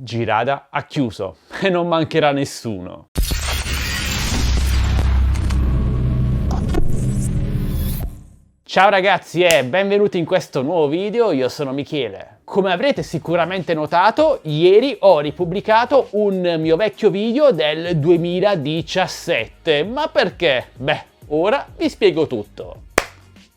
Girada ha chiuso e non mancherà nessuno. Ciao ragazzi e benvenuti in questo nuovo video, io sono Michele. Come avrete sicuramente notato, ieri ho ripubblicato un mio vecchio video del 2017. Ma perché? Beh, ora vi spiego tutto.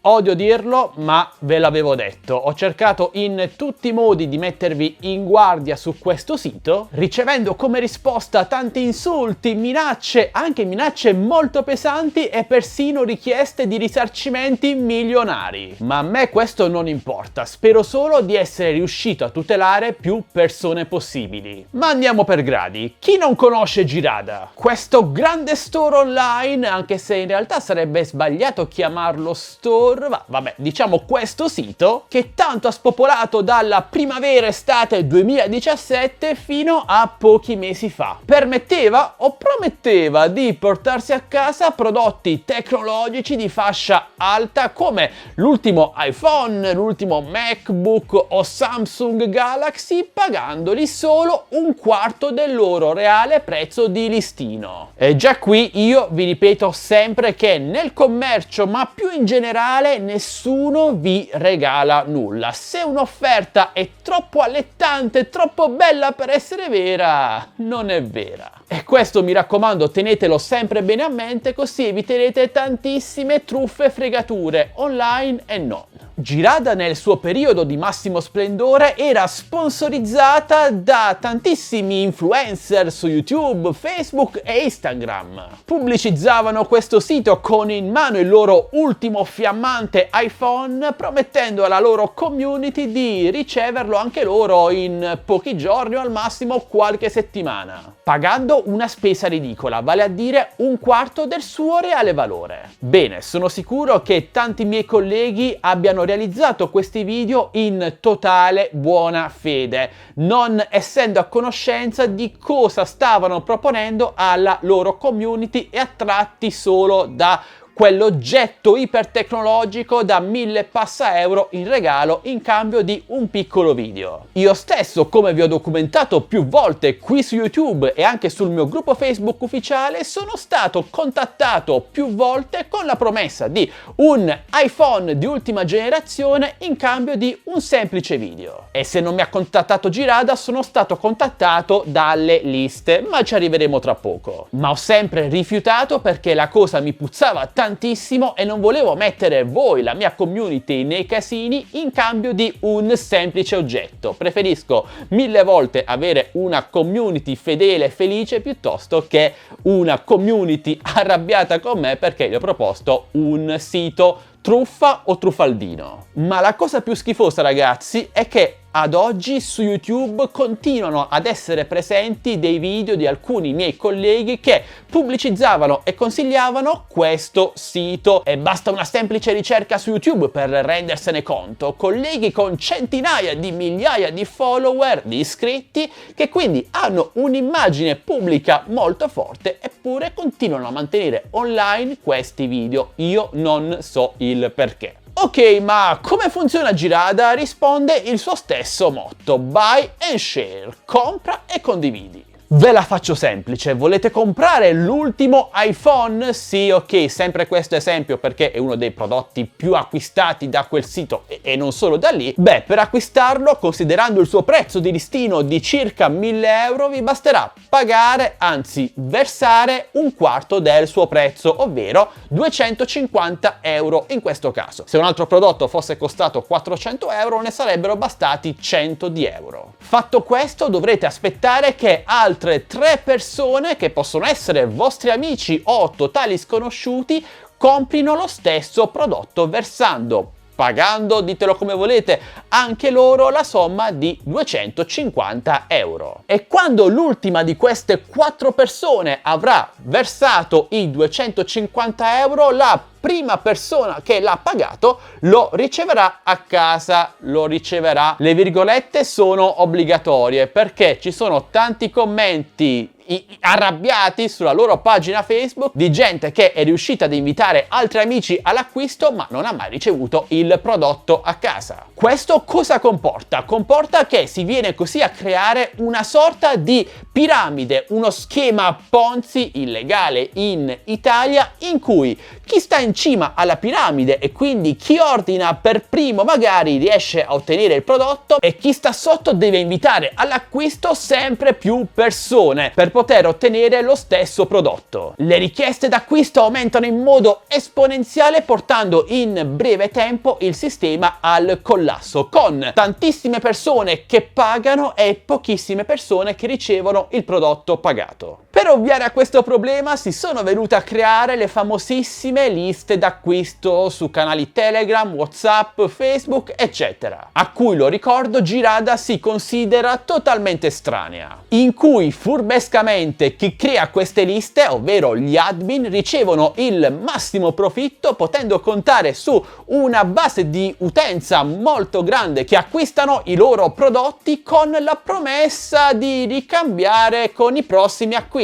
Odio dirlo, ma ve l'avevo detto. Ho cercato in tutti i modi di mettervi in guardia su questo sito, ricevendo come risposta tanti insulti, minacce, anche minacce molto pesanti e persino richieste di risarcimenti milionari. Ma a me questo non importa, spero solo di essere riuscito a tutelare più persone possibili. Ma andiamo per gradi. Chi non conosce Girada? Questo grande store online, anche se in realtà sarebbe sbagliato chiamarlo store, vabbè, diciamo questo sito che tanto ha spopolato dalla primavera-estate 2017 fino a pochi mesi fa. Permetteva o prometteva di portarsi a casa prodotti tecnologici di fascia alta come l'ultimo iPhone, l'ultimo MacBook o Samsung Galaxy, pagandoli solo un quarto del loro reale prezzo di listino. E già qui io vi ripeto sempre che nel commercio, ma più in generale, nessuno vi regala nulla. Se un'offerta è troppo allettante, troppo bella per essere vera, non è vera. E questo, mi raccomando, tenetelo sempre bene a mente, così eviterete tantissime truffe e fregature online e non. Girada nel suo periodo di massimo splendore era sponsorizzata da tantissimi influencer su YouTube, Facebook e Instagram. Pubblicizzavano questo sito con in mano il loro ultimo fiammante iPhone, promettendo alla loro community di riceverlo anche loro in pochi giorni o al massimo qualche settimana, pagando una spesa ridicola, vale a dire un quarto del suo reale valore. Bene, sono sicuro che tanti miei colleghi abbiano realizzato questi video in totale buona fede, non essendo a conoscenza di cosa stavano proponendo alla loro community e attratti solo da quell'oggetto ipertecnologico da 1000 passa euro in regalo in cambio di un piccolo video. Io stesso, come vi ho documentato più volte qui su YouTube e anche sul mio gruppo Facebook ufficiale, sono stato contattato più volte con la promessa di un iPhone di ultima generazione in cambio di un semplice video. E se non mi ha contattato Girada, sono stato contattato dalle liste, ma ci arriveremo tra poco. Ma ho sempre rifiutato perché la cosa mi puzzava tantissimo e non volevo mettere voi, la mia community, nei casini in cambio di un semplice oggetto. Preferisco 1000 volte avere una community fedele e felice piuttosto che una community arrabbiata con me perché gli ho proposto un sito truffa o truffaldino. Ma la cosa più schifosa, ragazzi, è che ad oggi su YouTube continuano ad essere presenti dei video di alcuni miei colleghi che pubblicizzavano e consigliavano questo sito, e basta una semplice ricerca su YouTube per rendersene conto. Colleghi con centinaia di migliaia di follower, di iscritti, che quindi hanno un'immagine pubblica molto forte eppure continuano a mantenere online questi video. Io non so il perché. Ok, ma come funziona Girada? Risponde il suo stesso motto: buy and share, compra e condividi. Ve la faccio semplice, volete comprare l'ultimo iPhone? Sì, ok, sempre questo esempio perché è uno dei prodotti più acquistati da quel sito e non solo da lì. Beh, per acquistarlo, considerando il suo prezzo di listino di circa 1000 euro, vi basterà pagare, anzi versare un quarto del suo prezzo, ovvero 250 euro in questo caso. Se un altro prodotto fosse costato 400 euro, ne sarebbero bastati 100 di euro. Fatto questo, dovrete aspettare che altre 3 persone, che possono essere vostri amici o totali sconosciuti, comprino lo stesso prodotto versando, pagando, ditelo come volete, anche loro la somma di 250 euro. E quando l'ultima di queste 4 persone avrà versato i 250 euro, la prima persona che l'ha pagato lo riceverà a casa, lo riceverà. Le virgolette sono obbligatorie perché ci sono tanti commenti arrabbiati sulla loro pagina Facebook di gente che è riuscita ad invitare altri amici all'acquisto ma non ha mai ricevuto il prodotto a casa. Questo cosa comporta? Comporta che si viene così a creare una sorta di piramide, uno schema Ponzi illegale in Italia in cui chi sta in cima alla piramide e quindi chi ordina per primo magari riesce a ottenere il prodotto e chi sta sotto deve invitare all'acquisto sempre più persone per poter ottenere lo stesso prodotto. Le richieste d'acquisto aumentano in modo esponenziale portando in breve tempo il sistema al collasso, con tantissime persone che pagano e pochissime persone che ricevono il prodotto pagato. Per ovviare a questo problema si sono venute a creare le famosissime liste d'acquisto su canali Telegram, WhatsApp, Facebook, eccetera, a cui, lo ricordo, Girada si considera totalmente estranea, in cui furbescamente chi crea queste liste, ovvero gli admin, ricevono il massimo profitto potendo contare su una base di utenza molto grande che acquistano i loro prodotti con la promessa di ricambiare con i prossimi acquisti.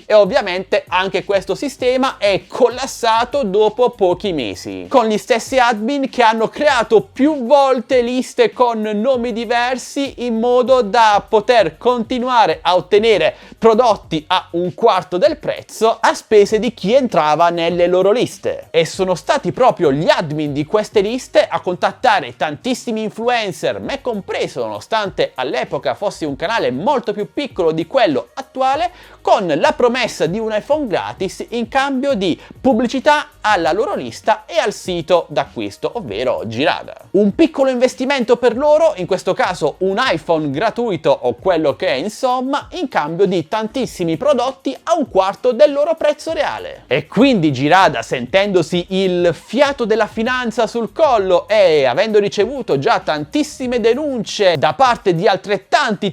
E ovviamente anche questo sistema è collassato dopo pochi mesi, con gli stessi admin che hanno creato più volte liste con nomi diversi in modo da poter continuare a ottenere prodotti a un quarto del prezzo a spese di chi entrava nelle loro liste. E sono stati proprio gli admin di queste liste a contattare tantissimi influencer, me compreso, nonostante all'epoca fossi un canale molto più piccolo di quello attuale, con la promessa di un iPhone gratis in cambio di pubblicità alla loro lista e al sito d'acquisto, ovvero Girada. Un piccolo investimento per loro, in questo caso un iPhone gratuito o quello che è, insomma, in cambio di tantissimi prodotti a un quarto del loro prezzo reale. E quindi Girada, sentendosi il fiato della finanza sul collo e avendo ricevuto già tantissime denunce da parte di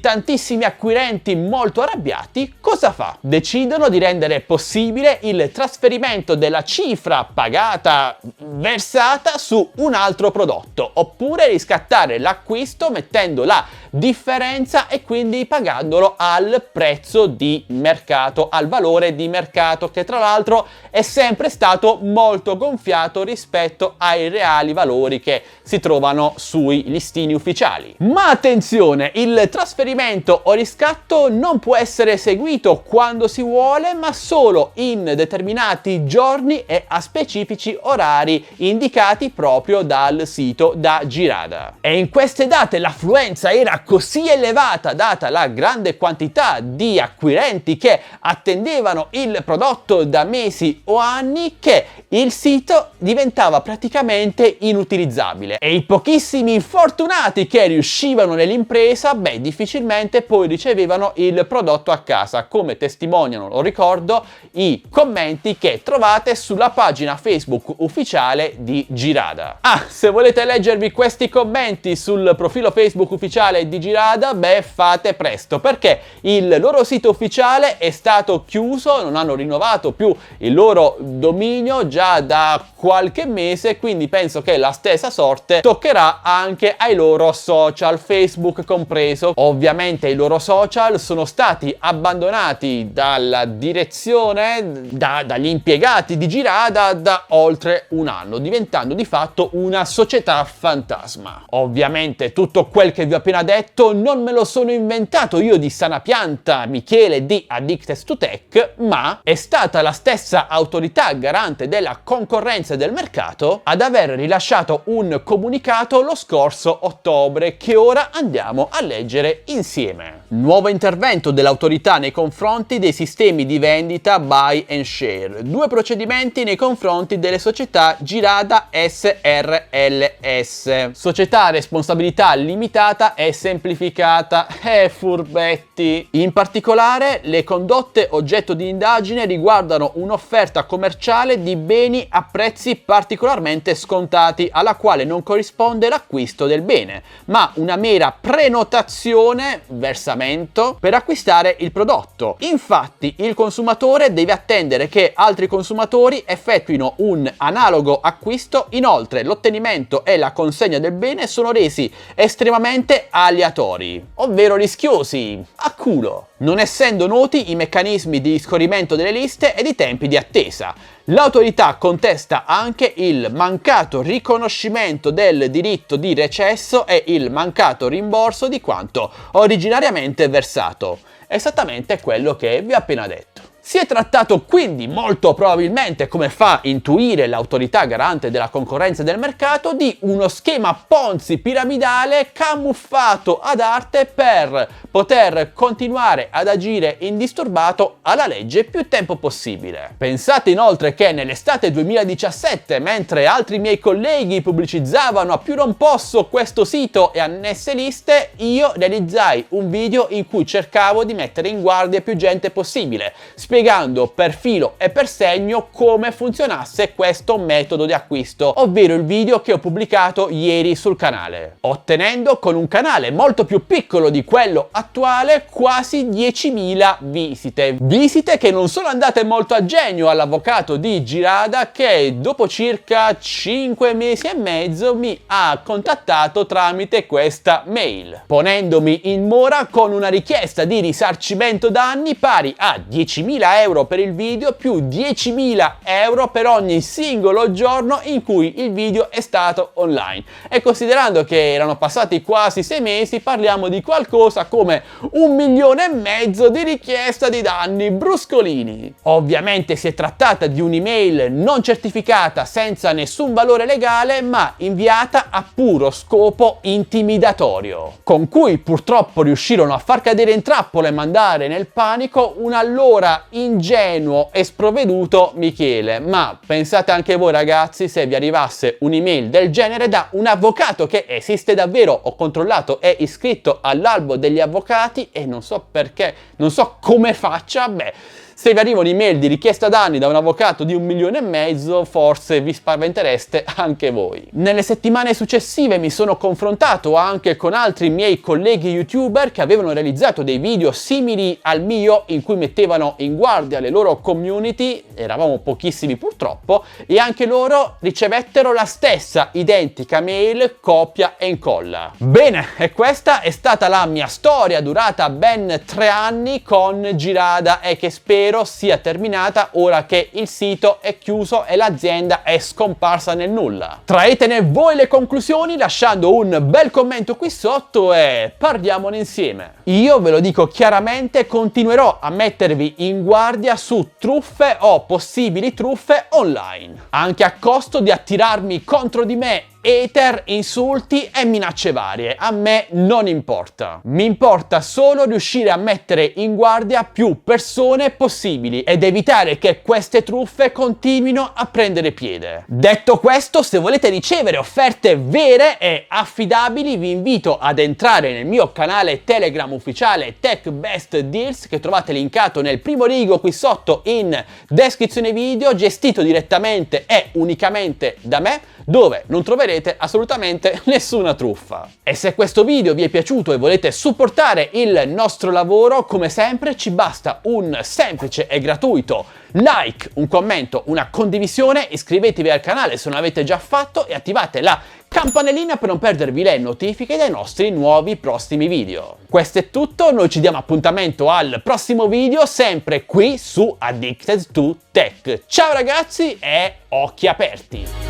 tantissimi acquirenti molto arrabbiati, cosa fa? Decidono di rendere possibile il trasferimento della cifra pagata, versata su un altro prodotto, oppure riscattare l'acquisto mettendo la differenza e quindi pagandolo al prezzo di mercato, al valore di mercato, che tra l'altro è sempre stato molto gonfiato rispetto ai reali valori che si trovano sui listini ufficiali. Ma attenzione, il trasferimento o riscatto non può essere eseguito quando si vuole, ma solo in determinati giorni e a specifici orari indicati proprio dal sito da Girada. E in queste date l'affluenza era così elevata, data la grande quantità di acquirenti che attendevano il prodotto da mesi o anni, che il sito diventava praticamente inutilizzabile e i pochissimi fortunati che riuscivano nell'impresa, difficilmente poi ricevevano il prodotto a casa, come testimoniano, lo ricordo, i commenti che trovate sulla pagina Facebook ufficiale di Girada. Se volete leggervi questi commenti sul profilo Facebook ufficiale di Girada, fate presto, perché il loro sito ufficiale è stato chiuso, non hanno rinnovato più il loro dominio già da qualche mese, quindi penso che la stessa sorte toccherà anche ai loro social, Facebook compreso. Ovviamente i loro social sono stati abbandonati dalla direzione, dagli impiegati di Girada da oltre un anno, diventando di fatto una società fantasma. Ovviamente tutto quel che vi ho appena detto non me lo sono inventato io di sana pianta, Michele di Addicted2Tech, ma è stata la stessa autorità garante della concorrenza e del mercato ad aver rilasciato un comunicato lo scorso ottobre, che ora andiamo a leggere insieme. Nuovo intervento dell'autorità nei confronti dei sistemi di vendita buy and share. 2 procedimenti nei confronti delle società Girada SRLS, società a responsabilità limitata SRL semplificata. Furbetti! In particolare, le condotte oggetto di indagine riguardano un'offerta commerciale di beni a prezzi particolarmente scontati, alla quale non corrisponde l'acquisto del bene, ma una mera prenotazione, versamento, per acquistare il prodotto. Infatti, il consumatore deve attendere che altri consumatori effettuino un analogo acquisto. Inoltre, l'ottenimento e la consegna del bene sono resi estremamente aleatori, ovvero rischiosi, a culo, non essendo noti i meccanismi di scorrimento delle liste ed i tempi di attesa. L'autorità contesta anche il mancato riconoscimento del diritto di recesso e il mancato rimborso di quanto originariamente versato. Esattamente quello che vi ho appena detto. Si è trattato quindi molto probabilmente, come fa intuire l'autorità garante della concorrenza e del mercato, di uno schema Ponzi piramidale camuffato ad arte per poter continuare ad agire indisturbato alla legge più tempo possibile. Pensate inoltre che nell'estate 2017, mentre altri miei colleghi pubblicizzavano a più non posso questo sito e annesse liste, io realizzai un video in cui cercavo di mettere in guardia più gente possibile, spiegando per filo e per segno come funzionasse questo metodo di acquisto, ovvero il video che ho pubblicato ieri sul canale, ottenendo con un canale molto più piccolo di quello attuale quasi 10.000 visite. Visite che non sono andate molto a genio all'avvocato di Girada, che dopo circa 5 mesi e mezzo mi ha contattato tramite questa mail, ponendomi in mora con una richiesta di risarcimento danni pari a 10.000 euro per il video più 10.000 euro per ogni singolo giorno in cui il video è stato online. E considerando che erano passati quasi 6 mesi, parliamo di qualcosa come 1,5 milioni di richiesta di danni bruscolini. Ovviamente si è trattata di un'email non certificata, senza nessun valore legale, ma inviata a puro scopo intimidatorio, con cui purtroppo riuscirono a far cadere in trappola e mandare nel panico un allora ingenuo e sprovveduto Michele. Ma pensate anche voi ragazzi, se vi arrivasse un'email del genere da un avvocato che esiste davvero, ho controllato, è iscritto all'albo degli avvocati e non so perché, non so come faccia, se vi arriva un'email di richiesta danni da un avvocato di 1,5 milioni, forse vi spaventereste anche voi. Nelle settimane successive mi sono confrontato anche con altri miei colleghi youtuber che avevano realizzato dei video simili al mio, in cui mettevano in guardia le loro community, eravamo pochissimi purtroppo, e anche loro ricevettero la stessa identica mail, copia e incolla. Bene, e questa è stata la mia storia durata ben 3 anni con Girada e che spero sia terminata ora che il sito è chiuso e l'azienda è scomparsa nel nulla. Traetene voi le conclusioni lasciando un bel commento qui sotto e parliamone insieme. Io ve lo dico chiaramente, continuerò a mettervi in guardia su truffe o possibili truffe online, anche a costo di attirarmi contro di me hater, insulti e minacce varie. A me non importa. Mi importa solo riuscire a mettere in guardia più persone possibili ed evitare che queste truffe continuino a prendere piede. Detto questo, se volete ricevere offerte vere e affidabili, vi invito ad entrare nel mio canale Telegram ufficiale Tech Best Deals, che trovate linkato nel primo rigo qui sotto in descrizione video, gestito direttamente e unicamente da me, dove non troverete assolutamente nessuna truffa. E se questo video vi è piaciuto e volete supportare il nostro lavoro, come sempre ci basta un semplice e gratuito like, un commento, una condivisione, iscrivetevi al canale se non l'avete già fatto e attivate la campanellina per non perdervi le notifiche dei nostri nuovi prossimi video. Questo è tutto, noi ci diamo appuntamento al prossimo video, sempre qui su Addicted to Tech. Ciao ragazzi e occhi aperti!